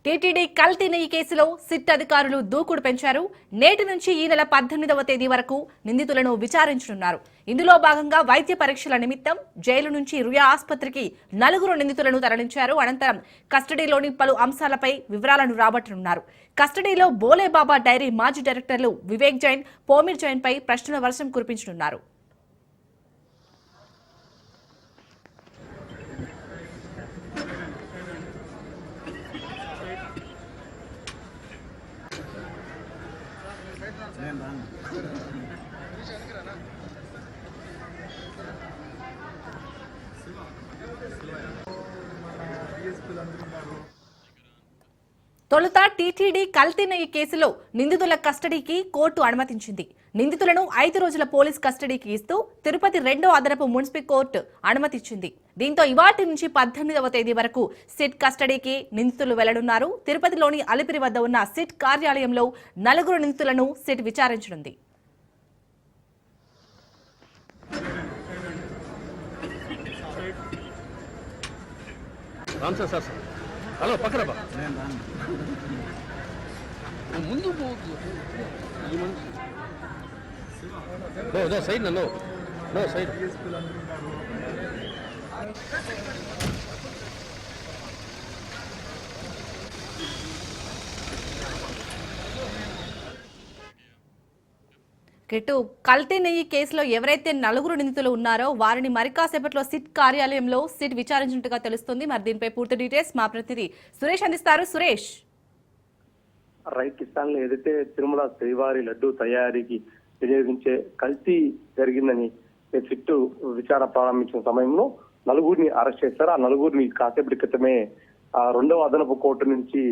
TTD కల్తీ నెయ్యి కేసులో సిట్ అధికారులు దూకుడు పెంచారు. నేటి నుంచి ఈ నెల 18వ తేదీ వరకు నిందితులను విచారించనున్నారు. ఇందులో భాగంగా వైద్య పరీక్షల నిమిత్తం జైలు నుంచి రుయా ఆసుపత్రికి 4 నిందితులను తరలించారు. అనంతరం కస్టడీలోని పలు అంశాలపై వివరాలను రాబట్టనున్నారు. కస్టడీలో బోలేబాబా డైరీ మాజీ డైరెక్టర్లు వివేక్ జైన్, పోమిర్ జైన్ పై ప్రశ్నల వర్షం కురిపించనున్నారు. తొలుత టీటీడీ కల్తీ నెయ్యి కేసులో నిందితుల కస్టడీకి కోర్టు అనుమతించింది. నిందితులను 5 రోజుల పోలీస్ కస్టడీకి ఇస్తూ తిరుపతి 2వ అదనపు మున్సిపల్ కోర్టు అనుమతిచ్చింది. దీంతో ఇవాటి నుంచి 18వ తేదీ వరకు సిట్ కస్టడీకి నిందితులు వెళ్లనున్నారు. తిరుపతిలోని అలిపిరి వద్ద ఉన్న సిట్ కార్యాలయంలో 4 నిందితులను సిట్ విచారించనుంది. హలో పక్కన ముందు సైడ్ నో సైడ్ కెట్టు కల్తీ నెయ్యి కేసులో ఎవరైతే 4 నిందితులు ఉన్నారో వారిని మరికాసేపట్లో సిట్ కార్యాలయంలో సిట్ విచారించినట్టుగా తెలుస్తుంది. మరి దీనిపై పూర్తి డీటెయిల్స్ మా ప్రతినిధి సురేష్ అందిస్తారు. సురేష్, రైట్ కిసాన్లు ఏదైతే తిరుమల శ్రీవారి లడ్డు తయారీకి వినియోగించే కల్తీ జరిగిందని సిట్ విచారణ ప్రారంభించిన సమయంలో 4 అరెస్ట్ చేశారు. ఆ 4 కాసేపటి క్రితమే 2వ అదనపు కోర్టు నుంచి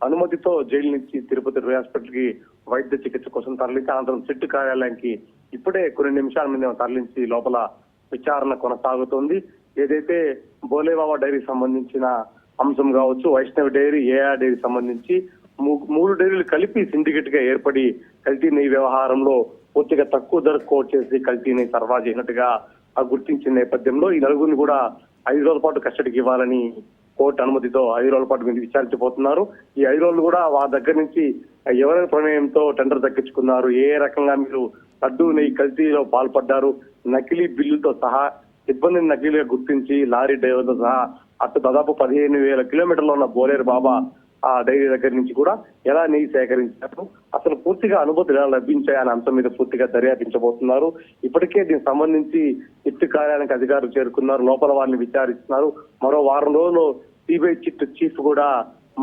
అనుమతితో జైలు నుంచి తిరుపతి రుయా హాస్పిటల్ కి వైద్య చికిత్స కోసం తరలించి అనంతరం సిట్ కార్యాలయానికి ఇప్పుడే కొన్ని నిమిషాల మీద తరలించి లోపల విచారణ కొనసాగుతోంది. ఏదైతే బోలేబాబా డైరీ సంబంధించిన అంశం కావచ్చు, వైష్ణవి డైరీ, ఏఆర్ డైరీ సంబంధించి 3 డైరీలు కలిపి సిండికేట్ గా ఏర్పడి కల్తీ నెయ్యి వ్యవహారంలో పూర్తిగా తక్కువ ధరకు కోట్ చేసి కల్తీ నెయ్యి సరఫరా చేసినట్టుగా గుర్తించిన నేపథ్యంలో ఈ 4 కూడా 5 రోజుల పాటు కస్టడీకి ఇవ్వాలని కోర్టు అనుమతితో 5 రోజుల పాటు మీరు విచారించబోతున్నారు. ఈ 5 రోజులు కూడా వారి దగ్గర నుంచి ఎవరైనా ప్రమేయంతో టెండర్ దక్కించుకున్నారు, ఏ రకంగా మీరు లడ్డు నెయ్యి కల్తీలో పాల్పడ్డారు, నకిలీ బిల్లుతో సహా సిబ్బందిని నకిలీగా గుర్తించి లారీ డ్రైవర్తో సహా అటు దాదాపు 15,000 కిలోమీటర్లు ఉన్న బోలేరు బాబా ఆ డైరీ దగ్గర నుంచి కూడా ఎలా నెయ్యి సేకరించారు, అసలు పూర్తిగా అనుమతులు ఎలా లభించాయి అనే అంశం మీద పూర్తిగా దర్యాపించబోతున్నారు. ఇప్పటికే దీనికి సంబంధించి చిట్టు కార్యాలయానికి అధికారులు చేరుకున్నారు, లోపల వారిని విచారిస్తున్నారు. మరో వారం రోజుల్లో సిబిఐ చిట్టు చీఫ్ కూడా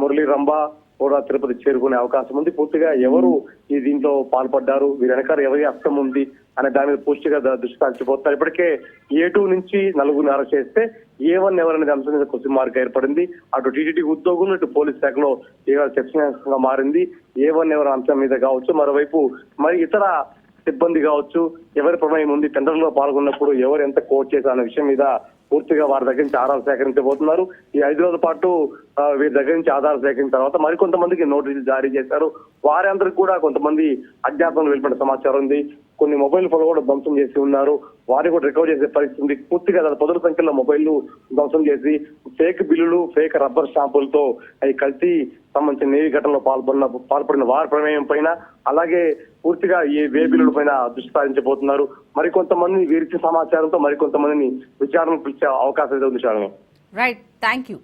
మురళీ రంభా కూడా తిరుపతి చేరుకునే అవకాశం ఉంది. పూర్తిగా ఎవరు ఈ దీంట్లో పాల్పడ్డారు, వీరి వెనకాల ఎవరి హస్తం ఉంది అనే దాని మీద పూర్తిగా దృష్టి సారించబోతున్నారు. ఇప్పటికే A2 నుంచి 4 అరెస్ట్ చేస్తే A1 ఎవరనేది అంశం మీద క్వశ్చన్ మార్క్ ఏర్పడింది. అటు టీటీడీ ఉద్యోగులు ఇటు పోలీస్ శాఖలో చర్చనీయాంశంగా మారింది. A1 ఎవరి అంశం మీద కావచ్చు, మరోవైపు మరి ఇతర సిబ్బంది కావచ్చు, ఎవరి ప్రమేయం ఉంది, టెండర్ లో పాల్గొన్నప్పుడు ఎవరు ఎంత కోట్ చేశారు అనే విషయం మీద పూర్తిగా వారి దగ్గర నుంచి ఆధారాలు సేకరించబోతున్నారు. ఈ 5 రోజుల పాటు వీరి దగ్గర నుంచి ఆధారాలు సేకరించిన తర్వాత మరికొంతమందికి నోటీసులు జారీ చేశారు. వారందరికీ కూడా కొంతమంది అజ్ఞాపనలు వెలుపడిన సమాచారం ఉంది. కొన్ని మొబైల్ ఫోన్లు కూడా ధ్వంసం చేసి ఉన్నారు. వారిని కూడా రికవర్ చేసే పరిస్థితి ఉంది. పూర్తిగా 10 సంఖ్యలో మొబైల్ ధ్వంసం చేసి ఫేక్ బిల్లులు, ఫేక్ రబ్బర్ స్టాంపులతో ఈ కల్తీ సంబంధించిన నెయ్యి ఘటనలో పాల్పడిన వారి ప్రమేయం పైన, అలాగే పూర్తిగా ఈ వే బిల్లుల పైన దృష్టి సారించబోతున్నారు. మరికొంతమంది వీరిచ్చిన సమాచారంతో మరికొంతమందిని విచారణ పిలిచే అవకాశం అయితే ఉంది. Shalini, right, thank you.